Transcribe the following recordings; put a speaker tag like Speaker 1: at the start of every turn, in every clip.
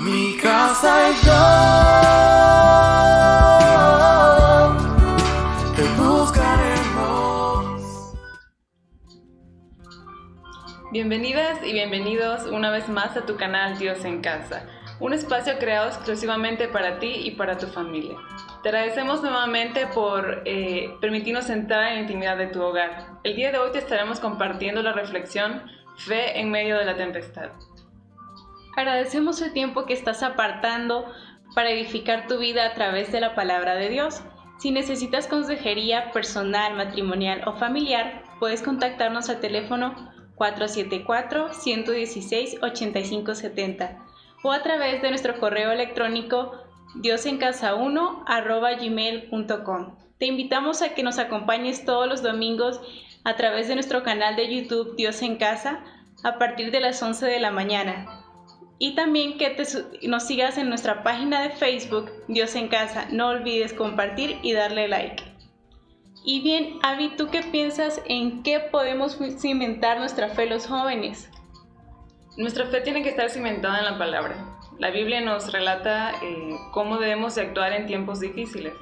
Speaker 1: Mi casa y yo te buscaremos.
Speaker 2: Bienvenidas y bienvenidos una vez más a tu canal Dios en Casa, un espacio creado exclusivamente para ti y para tu familia. Te agradecemos nuevamente por permitirnos entrar en la intimidad de tu hogar. El día de hoy te estaremos compartiendo la reflexión Fe en medio de la tempestad.
Speaker 3: Agradecemos el tiempo que estás apartando para edificar tu vida a través de la palabra de Dios. Si necesitas consejería personal, matrimonial o familiar, puedes contactarnos al teléfono 474-116-8570 o a través de nuestro correo electrónico diosencasa1@gmail.com. Te invitamos a que nos acompañes todos los domingos a través de nuestro canal de YouTube Dios en Casa a partir de las 11 de la mañana. Y también que nos sigas en nuestra página de Facebook, Dios en Casa. No olvides compartir y darle like. Y bien, Abby, ¿tú qué piensas en qué podemos cimentar nuestra fe los jóvenes?
Speaker 2: Nuestra fe tiene que estar cimentada en la palabra. La Biblia nos relata cómo debemos de actuar en tiempos difíciles.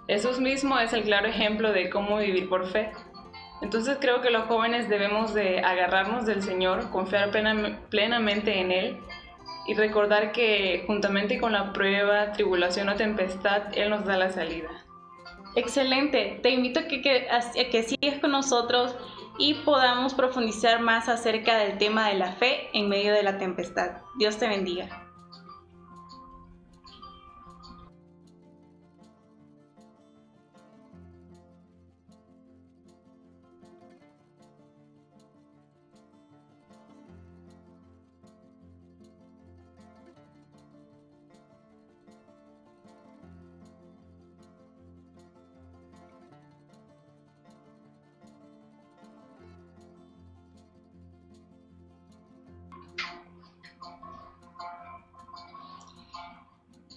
Speaker 2: Jesús mismo es el claro ejemplo de cómo vivir por fe. Entonces creo que los jóvenes debemos de agarrarnos del Señor, confiar plenamente en Él, y recordar que juntamente con la prueba, tribulación o tempestad, Él nos da la salida.
Speaker 3: Excelente, te invito a que sigas con nosotros y podamos profundizar más acerca del tema de la fe en medio de la tempestad. Dios te bendiga.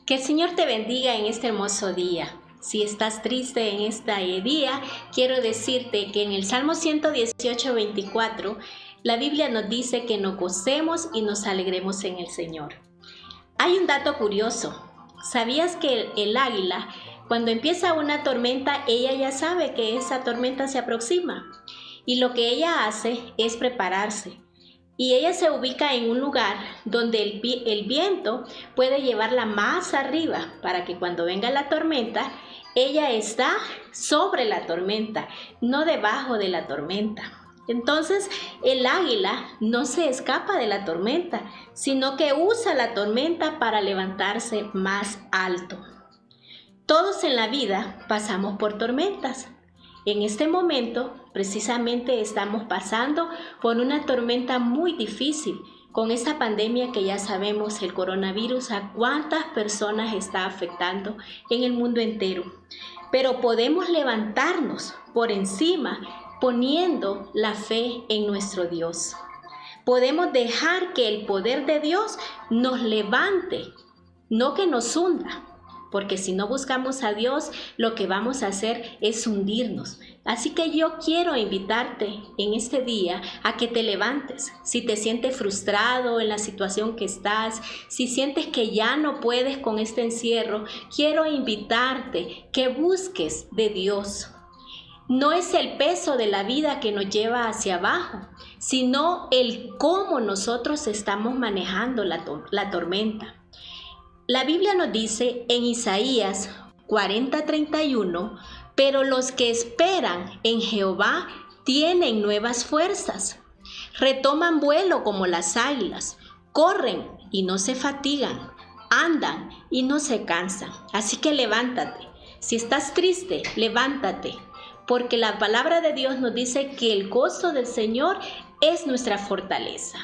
Speaker 4: Que el Señor te bendiga en este hermoso día. Si estás triste en este día, quiero decirte que en el Salmo 118:24, la Biblia nos dice que nos gocemos y nos alegremos en el Señor. Hay un dato curioso. ¿Sabías que el águila, cuando empieza una tormenta, ella ya sabe que esa tormenta se aproxima? Y lo que ella hace es prepararse. Y ella se ubica en un lugar donde el viento puede llevarla más arriba para que cuando venga la tormenta, ella está sobre la tormenta, no debajo de la tormenta. Entonces, el águila no se escapa de la tormenta, sino que usa la tormenta para levantarse más alto. Todos en la vida pasamos por tormentas. En este momento, precisamente estamos pasando por una tormenta muy difícil con esta pandemia que ya sabemos, el coronavirus, a cuántas personas está afectando en el mundo entero. Pero podemos levantarnos por encima poniendo la fe en nuestro Dios. Podemos dejar que el poder de Dios nos levante, no que nos hunda. Porque si no buscamos a Dios, lo que vamos a hacer es hundirnos. Así que yo quiero invitarte en este día a que te levantes. Si te sientes frustrado en la situación que estás, si sientes que ya no puedes con este encierro, quiero invitarte que busques de Dios. No es el peso de la vida que nos lleva hacia abajo, sino el cómo nosotros estamos manejando la tormenta. La Biblia nos dice en Isaías 40:31, pero los que esperan en Jehová tienen nuevas fuerzas, retoman vuelo como las águilas, corren y no se fatigan, andan y no se cansan. Así que levántate. Si estás triste, levántate, porque la palabra de Dios nos dice que el gozo del Señor es nuestra fortaleza.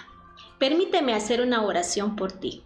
Speaker 4: Permíteme hacer una oración por ti.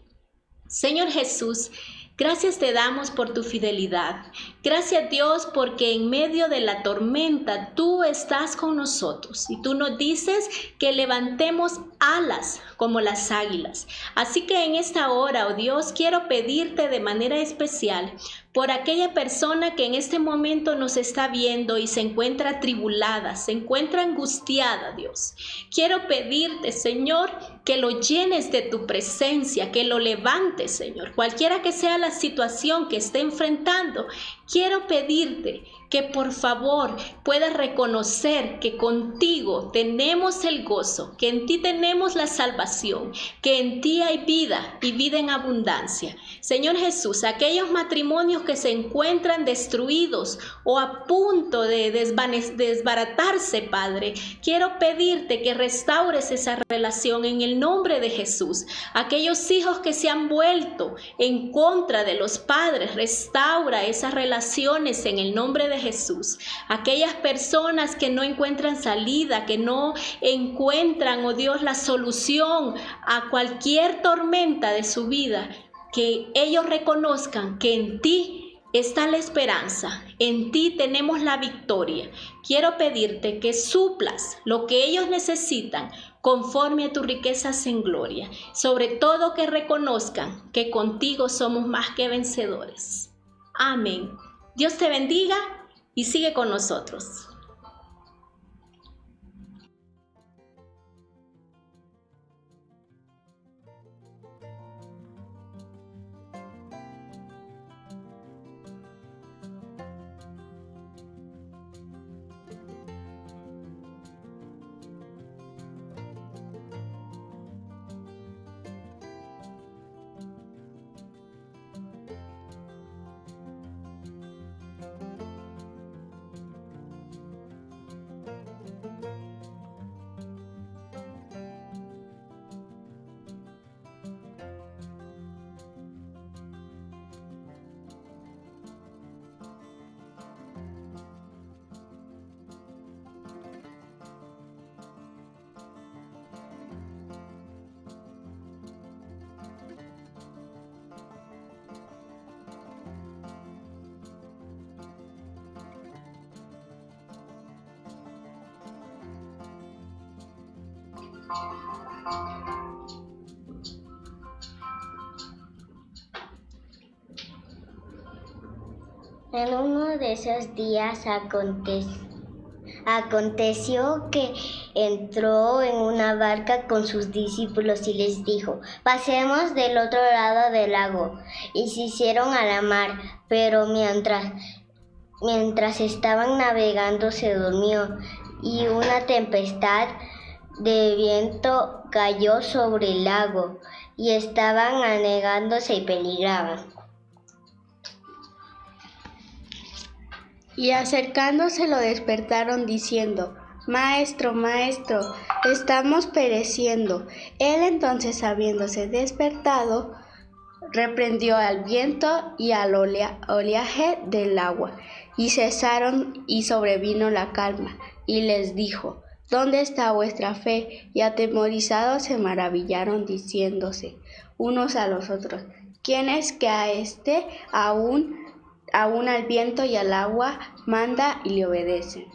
Speaker 4: Señor Jesús, gracias te damos por tu fidelidad. Gracias Dios porque en medio de la tormenta tú estás con nosotros y tú nos dices que levantemos alas como las águilas. Así que en esta hora, oh Dios, quiero pedirte de manera especial por aquella persona que en este momento nos está viendo y se encuentra atribulada, se encuentra angustiada, Dios. Quiero pedirte, Señor, que lo llenes de tu presencia, que lo levantes, Señor. Cualquiera que sea la situación que esté enfrentando, quiero pedirte que por favor puedas reconocer que contigo tenemos el gozo, que en ti tenemos la salvación, que en ti hay vida y vida en abundancia. Señor Jesús, aquellos matrimonios que se encuentran destruidos o a punto de desbaratarse, Padre, quiero pedirte que restaures esa relación en el nombre de Jesús. Aquellos hijos que se han vuelto en contra de los padres, restaura esas relaciones en el nombre de Jesús. Aquellas personas que no encuentran salida, que no encuentran, oh Dios, la solución a cualquier tormenta de su vida, que ellos reconozcan que en ti está la esperanza, en ti tenemos la victoria. Quiero pedirte que suplas lo que ellos necesitan conforme a tus riquezas en gloria. Sobre todo que reconozcan que contigo somos más que vencedores. Amén. Dios te bendiga y sigue con nosotros.
Speaker 5: En uno de esos días aconteció que entró en una barca con sus discípulos y les dijo: pasemos del otro lado del lago. Y se hicieron a la mar, pero mientras estaban navegando se durmió, y una tempestad de viento cayó sobre el lago, y estaban anegándose y peligraban.
Speaker 6: Y acercándose lo despertaron diciendo: Maestro, Maestro, estamos pereciendo. Él entonces, habiéndose despertado, reprendió al viento y al oleaje del agua, y cesaron, y sobrevino la calma. Y les dijo: ¿Dónde está vuestra fe? Y atemorizados se maravillaron, diciéndose unos a los otros: ¿Quién es que a este aún al viento y al agua manda y le obedecen?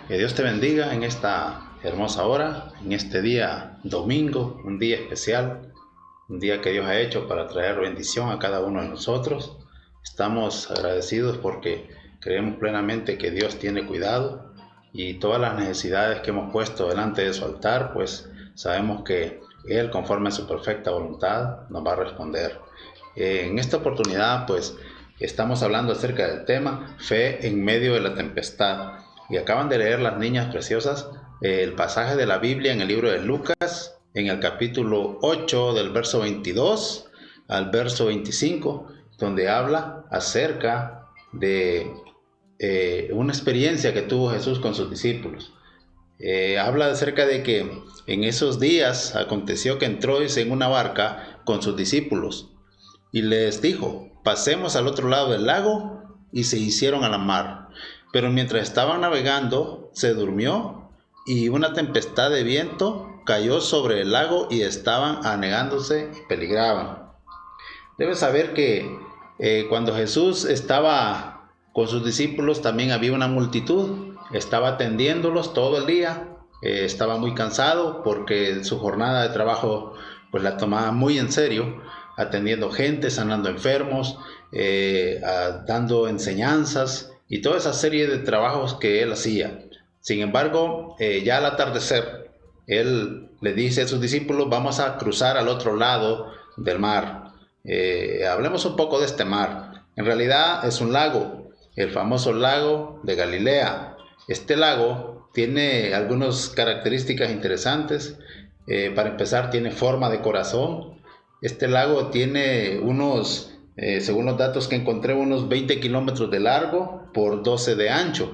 Speaker 7: Que Dios te bendiga en esta hermosa hora, en este día domingo, un día especial, un día que Dios ha hecho para traer bendición a cada uno de nosotros. Estamos agradecidos porque creemos plenamente que Dios tiene cuidado y todas las necesidades que hemos puesto delante de su altar, pues sabemos que Él, conforme a su perfecta voluntad, nos va a responder. En esta oportunidad, pues, estamos hablando acerca del tema fe en medio de la tempestad. Y acaban de leer las niñas preciosas el pasaje de la Biblia en el libro de Lucas, en el capítulo 8, del verso 22 al verso 25, donde habla acerca de una experiencia que tuvo Jesús con sus discípulos. Habla acerca de que en esos días aconteció que entró en una barca con sus discípulos y les dijo: pasemos al otro lado del lago, y se hicieron a la mar. Pero mientras estaban navegando, se durmió, y una tempestad de viento cayó sobre el lago y estaban anegándose y peligraban. Deben saber que cuando Jesús estaba con sus discípulos también había una multitud. Estaba atendiéndolos todo el día. Estaba muy cansado porque su jornada de trabajo pues la tomaba muy en serio, atendiendo gente, sanando enfermos, dando enseñanzas y toda esa serie de trabajos que él hacía. Sin embargo, ya al atardecer, él le dice a sus discípulos: vamos a cruzar al otro lado del mar. Hablemos un poco de este mar. En realidad es un lago, el famoso lago de Galilea. Este lago tiene algunas características interesantes. Para empezar, tiene forma de corazón. Este lago tiene unos, según los datos que encontré, unos 20 kilómetros de largo por 12 de ancho,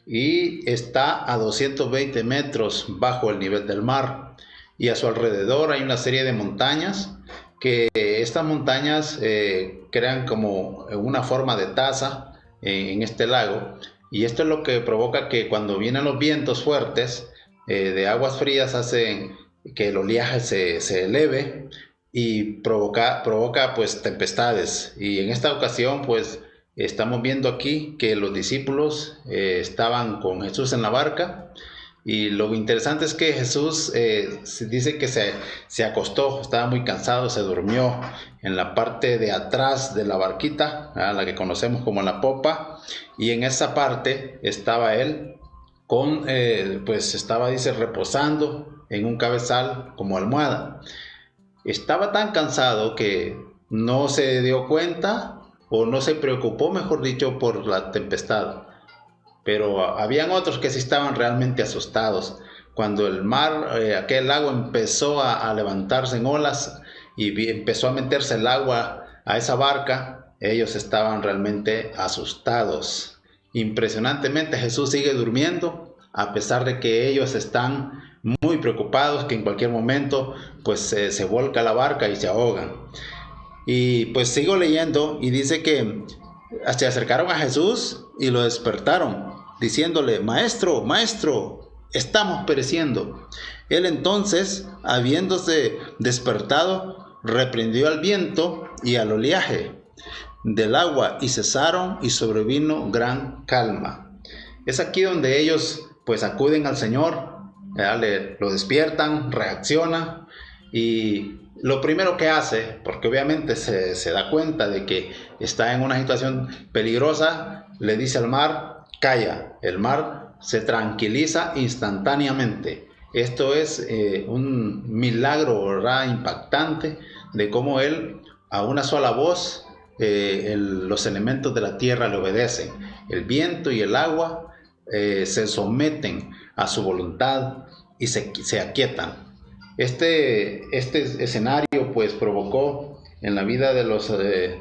Speaker 7: y está a 220 metros bajo el nivel del mar. Y a su alrededor hay una serie de montañas, que estas montañas crean como una forma de taza en este lago, y esto es lo que provoca que cuando vienen los vientos fuertes de aguas frías hacen que el oleaje se eleve y provoca pues tempestades. Y en esta ocasión pues estamos viendo aquí que los discípulos estaban con Jesús en la barca, y lo interesante es que Jesús dice que se acostó, estaba muy cansado, se durmió en la parte de atrás de la barquita, la que conocemos como la popa, y en esa parte estaba él pues estaba, dice, reposando en un cabezal como almohada. Estaba tan cansado que no se dio cuenta, o no se preocupó, mejor dicho, por la tempestad. Pero habían otros que sí estaban realmente asustados. Cuando el mar, aquel lago empezó a levantarse en olas y empezó a meterse el agua a esa barca, ellos estaban realmente asustados. Impresionantemente, Jesús sigue durmiendo a pesar de que ellos están muy preocupados, que en cualquier momento pues se volca la barca y se ahogan. Y pues sigo leyendo, y dice que se acercaron a Jesús y lo despertaron, diciéndole: maestro, maestro, estamos pereciendo. Él entonces, habiéndose despertado, reprendió al viento y al oleaje del agua, y cesaron, y sobrevino gran calma. Es aquí donde ellos pues acuden al Señor, lo despiertan, reacciona, y lo primero que hace, porque obviamente se da cuenta de que está en una situación peligrosa, le dice al mar: calla. El mar se tranquiliza instantáneamente. Esto es un milagro, ¿verdad?, impactante, de cómo él, a una sola voz, los elementos de la tierra le obedecen. El viento y el agua se someten a su voluntad y se aquietan. Este escenario pues provocó en la vida de los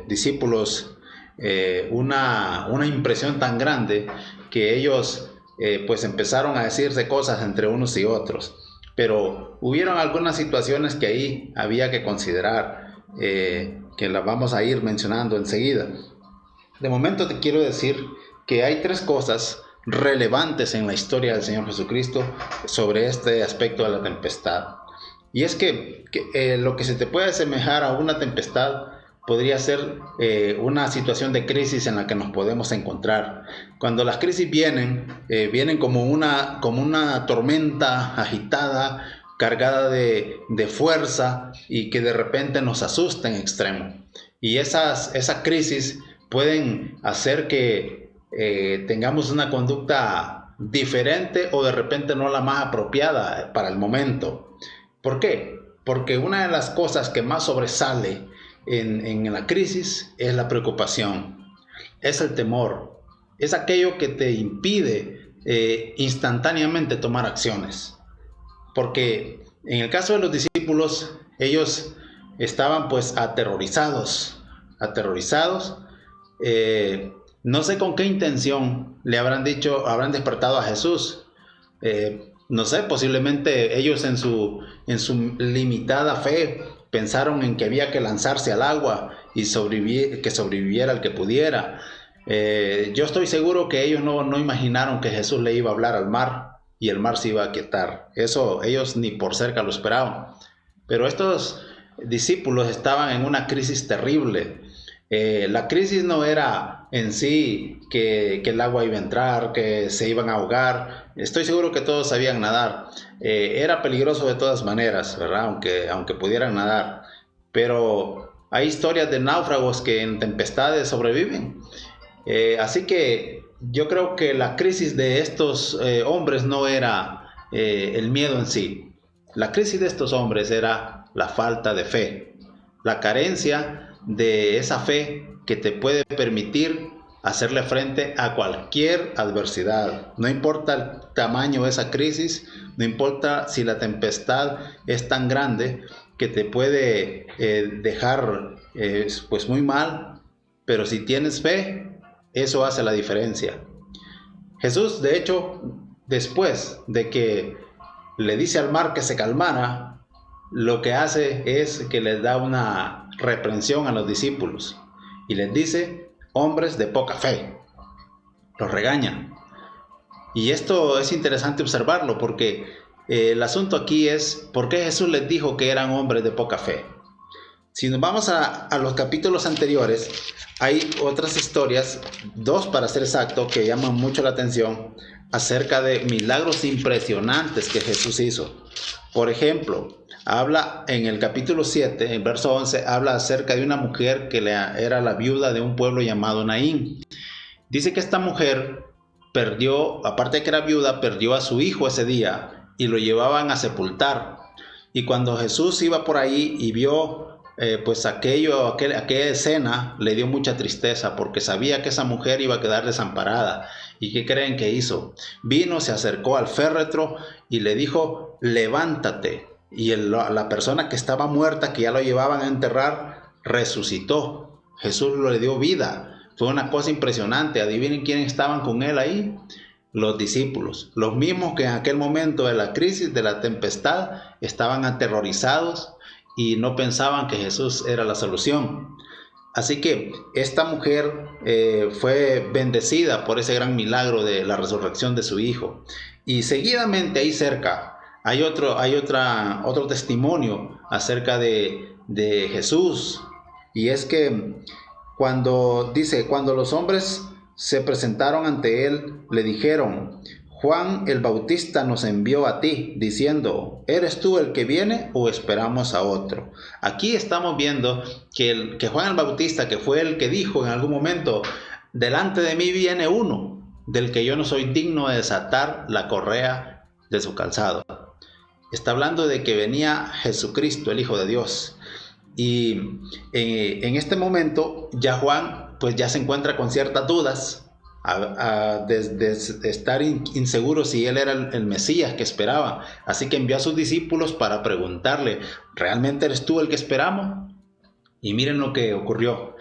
Speaker 7: discípulos una impresión tan grande que ellos pues empezaron a decirse cosas entre unos y otros. Pero hubieron algunas situaciones que ahí había que considerar, que las vamos a ir mencionando enseguida. De momento te quiero decir que hay tres cosas relevantes en la historia del Señor Jesucristo sobre este aspecto de la tempestad. Y es que lo que se te puede asemejar a una tempestad podría ser una situación de crisis en la que nos podemos encontrar. Cuando las crisis vienen como una tormenta agitada, cargada de fuerza, y que de repente nos asusta en extremo. Y esas crisis pueden hacer que tengamos una conducta diferente, o de repente no la más apropiada para el momento. ¿Por qué? porque una de las cosas que más sobresale en la crisis es la preocupación, es el temor, es aquello que te impide instantáneamente tomar acciones. Porque en el caso de los discípulos, ellos estaban pues aterrorizados. No sé con qué intención le habrán despertado a Jesús. No sé, posiblemente ellos en su limitada fe pensaron en que había que lanzarse al agua y que sobreviviera el que pudiera. Yo estoy seguro que ellos no imaginaron que Jesús le iba a hablar al mar y el mar se iba a aquietar. Eso ellos ni por cerca lo esperaban. Pero estos discípulos estaban en una crisis terrible. La crisis no era en sí que el agua iba a entrar, que se iban a ahogar. Estoy seguro que todos sabían nadar. Era peligroso de todas maneras, ¿verdad? Aunque pudieran nadar. Pero hay historias de náufragos que en tempestades sobreviven. Así que yo creo que la crisis de estos hombres no era el miedo en sí. La crisis de estos hombres era la falta de fe, la carencia de esa fe que te puede permitir hacerle frente a cualquier adversidad. No importa el tamaño de esa crisis, no importa si la tempestad es tan grande que te puede dejar pues muy mal, pero si tienes fe, eso hace la diferencia. Jesús, de hecho, después de que le dice al mar que se calmara, lo que hace es que les da una reprensión a los discípulos y les dice: hombres de poca fe. Los regaña. Y esto es interesante observarlo porque el asunto aquí es ¿por qué Jesús les dijo que eran hombres de poca fe? Si nos vamos a los capítulos anteriores, hay otras historias, 2 para ser exacto, que llaman mucho la atención acerca de milagros impresionantes que Jesús hizo. Por ejemplo, habla en el capítulo 7, en verso 11, habla acerca de una mujer que era la viuda de un pueblo llamado Naín. Dice que esta mujer aparte de que era viuda, perdió a su hijo ese día y lo llevaban a sepultar. Y cuando Jesús iba por ahí y vio pues aquella escena, le dio mucha tristeza porque sabía que esa mujer iba a quedar desamparada. ¿Y qué creen que hizo? Vino, se acercó al féretro y le dijo: levántate. Y la persona que estaba muerta, que ya lo llevaban a enterrar, resucitó. Jesús le dio vida. Fue una cosa impresionante. Adivinen quiénes estaban con él ahí. Los discípulos, los mismos que en aquel momento de la crisis, de la tempestad, estaban aterrorizados y no pensaban que Jesús era la solución. Así que esta mujer fue bendecida por ese gran milagro de la resurrección de su hijo. Y seguidamente ahí cerca hay otro testimonio acerca de Jesús. Y es que cuando los hombres se presentaron ante él, le dijeron: Juan el Bautista nos envió a ti, diciendo: ¿eres tú el que viene o esperamos a otro? Aquí estamos viendo que Juan el Bautista, que fue el que dijo en algún momento: delante de mí viene uno, del que yo no soy digno de desatar la correa de su calzado. Está hablando de que venía Jesucristo, el Hijo de Dios. Y en este momento ya Juan pues ya se encuentra con ciertas dudas, de estar inseguro si él era el Mesías que esperaba. Así que envió a sus discípulos para preguntarle: ¿realmente eres tú el que esperamos? Y miren lo que ocurrió.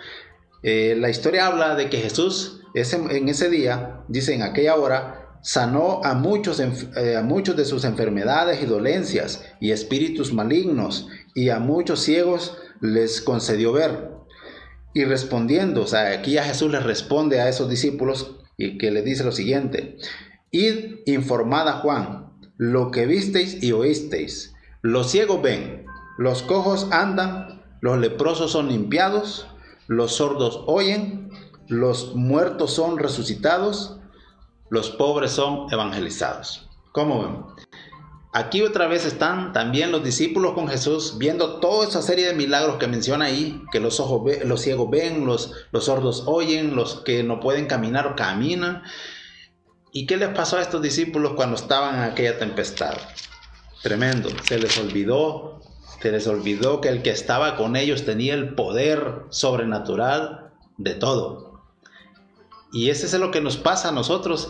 Speaker 7: La historia habla de que Jesús en ese día, dice, en aquella hora, sanó a muchos de sus enfermedades y dolencias y espíritus malignos, y a muchos ciegos les concedió ver. Y respondiendo, o sea, aquí ya Jesús les responde a esos discípulos y que les dice lo siguiente: id, informad a Juan lo que visteis y oísteis. Los ciegos ven, los cojos andan, los leprosos son limpiados, los sordos oyen, los muertos son resucitados, los pobres son evangelizados. ¿Cómo ven? Aquí otra vez están también los discípulos con Jesús viendo toda esa serie de milagros que menciona ahí, que los ciegos ven, los sordos oyen, los que no pueden caminar o caminan. ¿Y qué les pasó a estos discípulos cuando estaban en aquella tempestad? Tremendo, se les olvidó Se les olvidó que el que estaba con ellos tenía el poder sobrenatural de todo. Y ese es lo que nos pasa a nosotros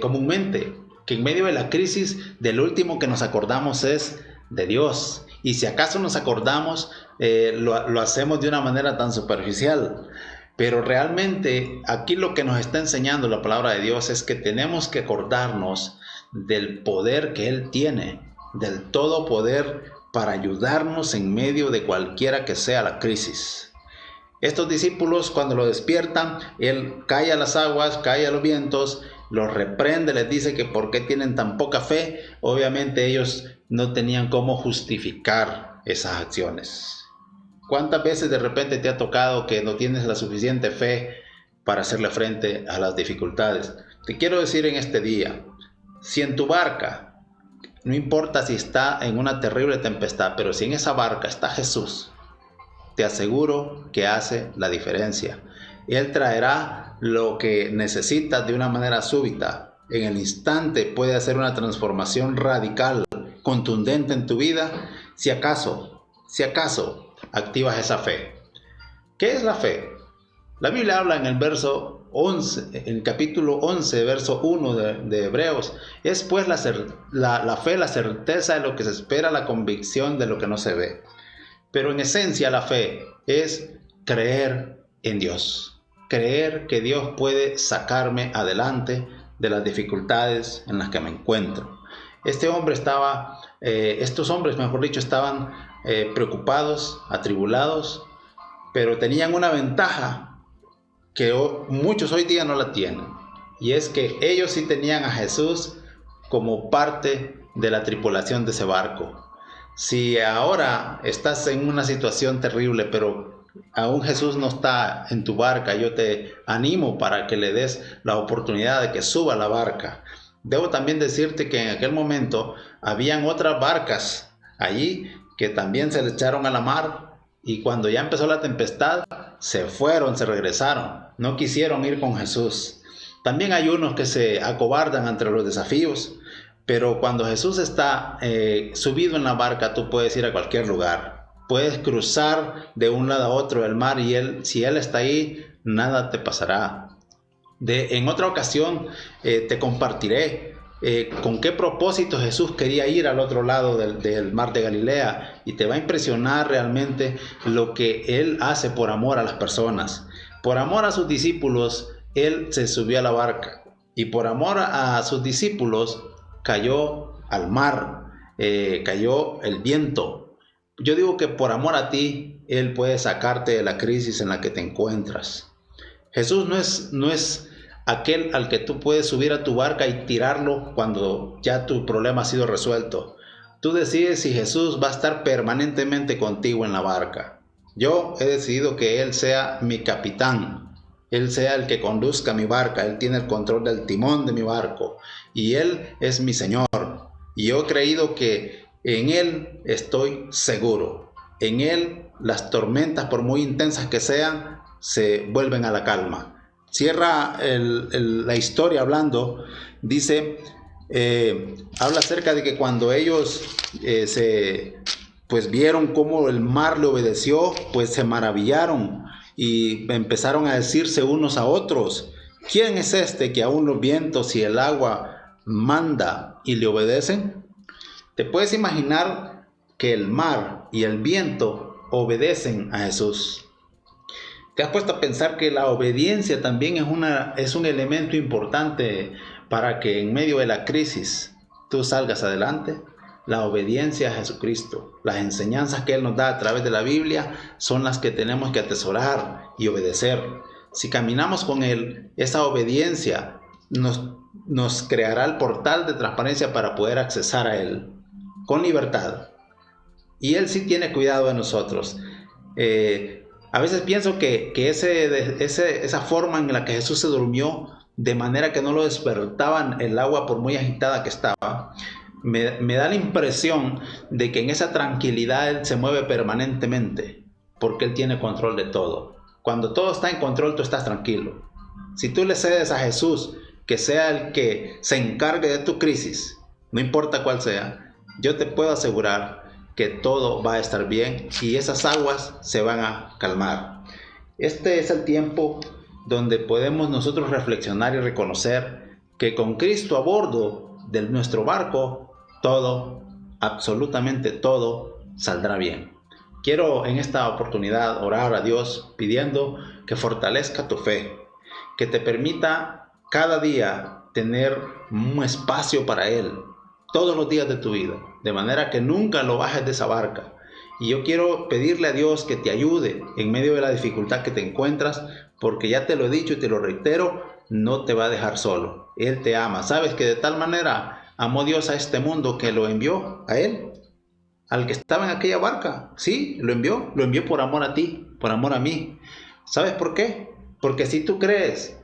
Speaker 7: comúnmente, que en medio de la crisis, del último que nos acordamos es de Dios. Y si acaso nos acordamos, lo hacemos de una manera tan superficial. Pero realmente aquí lo que nos está enseñando la palabra de Dios es que tenemos que acordarnos del poder que Él tiene, del todo poder para ayudarnos en medio de cualquiera que sea la crisis. Estos discípulos, cuando lo despiertan, Él calla las aguas, calla los vientos, los reprende, les dice que por qué tienen tan poca fe. Obviamente ellos no tenían cómo justificar esas acciones. ¿Cuántas veces de repente te ha tocado que no tienes la suficiente fe para hacerle frente a las dificultades? Te quiero decir en este día, si en tu barca, no importa si está en una terrible tempestad, pero si en esa barca está Jesús, te aseguro que hace la diferencia. Él traerá lo que necesitas de una manera súbita. En el instante puede hacer una transformación radical, contundente en tu vida, si acaso activas esa fe. ¿Qué es la fe? La Biblia habla en el verso 11, en el capítulo 11, verso 1 de Hebreos. Es pues la fe, la certeza de lo que se espera, la convicción de lo que no se ve. Pero en esencia la fe es creer en Dios. Creer que Dios puede sacarme adelante de las dificultades en las que me encuentro. Estos hombres, mejor dicho, estaban preocupados, atribulados, pero tenían una ventaja que muchos hoy día no la tienen, y es que ellos sí tenían a Jesús como parte de la tripulación de ese barco. Si ahora estás en una situación terrible, pero aún Jesús no está en tu barca, yo te animo para que le des la oportunidad de que suba a la barca. Debo también decirte que en aquel momento habían otras barcas allí que también se le echaron a la mar, y cuando ya empezó la tempestad se regresaron, no quisieron ir con Jesús. También hay unos que se acobardan ante los desafíos, pero cuando Jesús está subido en la barca, tú puedes ir a cualquier lugar, puedes cruzar de un lado a otro del mar, y si Él está ahí, nada te pasará. En otra ocasión te compartiré con qué propósito Jesús quería ir al otro lado del mar de Galilea, y te va a impresionar realmente lo que Él hace por amor a las personas. Por amor a sus discípulos, Él se subió a la barca, y por amor a sus discípulos cayó al mar, cayó el viento. Yo digo que por amor a ti, Él puede sacarte de la crisis en la que te encuentras. Jesús no es aquel al que tú puedes subir a tu barca y tirarlo cuando ya tu problema ha sido resuelto. Tú decides si Jesús va a estar permanentemente contigo en la barca. Yo he decidido que Él sea mi capitán, Él sea el que conduzca mi barca. Él tiene el control del timón de mi barco, y Él es mi Señor. Y yo he creído que en Él estoy seguro. En Él las tormentas, por muy intensas que sean, se vuelven a la calma. Cierra la historia hablando, dice, habla acerca de que cuando ellos vieron cómo el mar le obedeció, pues se maravillaron y empezaron a decirse unos a otros: ¿quién es este que aún los vientos y el agua manda y le obedecen? ¿Te puedes imaginar que el mar y el viento obedecen a Jesús? ¿Te has puesto a pensar que la obediencia también es un elemento importante para que en medio de la crisis tú salgas adelante? La obediencia a Jesucristo, las enseñanzas que Él nos da a través de la Biblia, son las que tenemos que atesorar y obedecer. Si caminamos con Él, esa obediencia nos creará el portal de transparencia para poder accesar a Él con libertad. Y Él sí tiene cuidado de nosotros. A veces pienso que esa forma en la que Jesús se durmió, de manera que no lo despertaban el agua por muy agitada que estaba, me da la impresión de que en esa tranquilidad Él se mueve permanentemente, porque Él tiene control de todo. Cuando todo está en control, tú estás tranquilo. Si tú le cedes a Jesús que sea el que se encargue de tu crisis, no importa cuál sea, yo te puedo asegurar que todo va a estar bien y esas aguas se van a calmar. Este es el tiempo donde podemos nosotros reflexionar y reconocer que con Cristo a bordo de nuestro barco, todo, absolutamente todo, saldrá bien. Quiero en esta oportunidad orar a Dios pidiendo que fortalezca tu fe, que te permita cada día tener un espacio para Él, todos los días de tu vida, de manera que nunca lo bajes de esa barca. Y yo quiero pedirle a Dios que te ayude en medio de la dificultad que te encuentras, porque ya te lo he dicho y te lo reitero, no te va a dejar solo. Él te ama. ¿Sabes que de tal manera amó Dios a este mundo que lo envió a Él? Al que estaba en aquella barca, sí, lo envió por amor a ti, por amor a mí. ¿Sabes por qué? Porque si tú crees,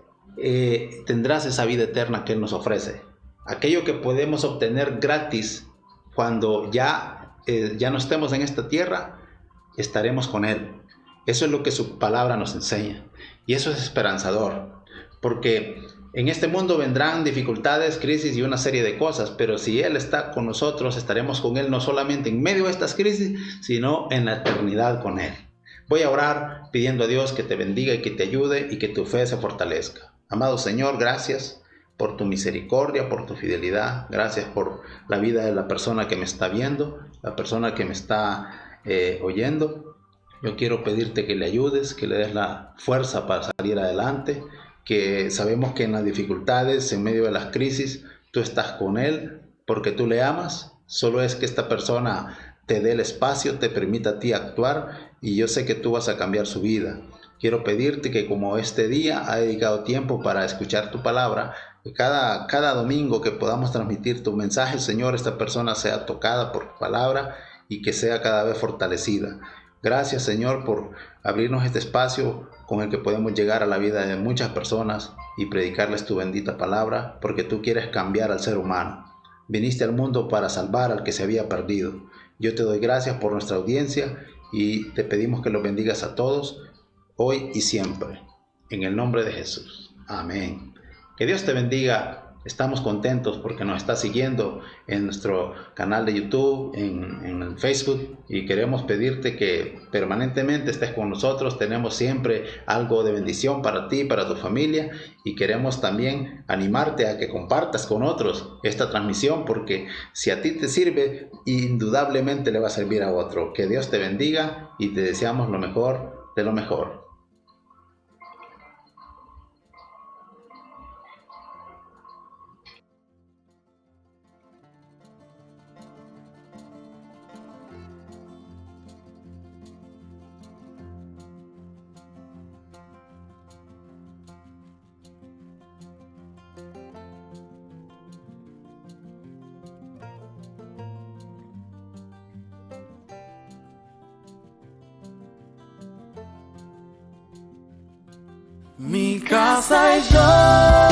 Speaker 7: tendrás esa vida eterna que Él nos ofrece. Aquello que podemos obtener gratis cuando ya no estemos en esta tierra, estaremos con Él. Eso es lo que su palabra nos enseña. Y eso es esperanzador, porque en este mundo vendrán dificultades, crisis y una serie de cosas, pero si Él está con nosotros, estaremos con Él no solamente en medio de estas crisis, sino en la eternidad con Él. Voy a orar pidiendo a Dios que te bendiga y que te ayude y que tu fe se fortalezca. Amado Señor, gracias por tu misericordia, por tu fidelidad. Gracias por la vida de la persona que me está viendo, la persona que me está oyendo. Yo quiero pedirte que le ayudes, que le des la fuerza para salir adelante, que sabemos que en las dificultades, en medio de las crisis, tú estás con Él porque tú le amas. Solo es que esta persona te dé el espacio, te permita a ti actuar y yo sé que tú vas a cambiar su vida. Quiero pedirte que como este día ha dedicado tiempo para escuchar tu palabra, que cada domingo que podamos transmitir tu mensaje, Señor, esta persona sea tocada por tu palabra y que sea cada vez fortalecida. Gracias, Señor, por abrirnos este espacio con el que podemos llegar a la vida de muchas personas y predicarles tu bendita palabra, porque tú quieres cambiar al ser humano. Viniste al mundo para salvar al que se había perdido. Yo te doy gracias por nuestra audiencia y te pedimos que los bendigas a todos, hoy y siempre. En el nombre de Jesús. Amén. Que Dios te bendiga. Estamos contentos porque nos está siguiendo en nuestro canal de YouTube, en el Facebook, y queremos pedirte que permanentemente estés con nosotros. Tenemos siempre algo de bendición para ti, para tu familia, y queremos también animarte a que compartas con otros esta transmisión, porque si a ti te sirve, indudablemente le va a servir a otro. Que Dios te bendiga y te deseamos lo mejor de lo mejor.
Speaker 1: Mi casa y yo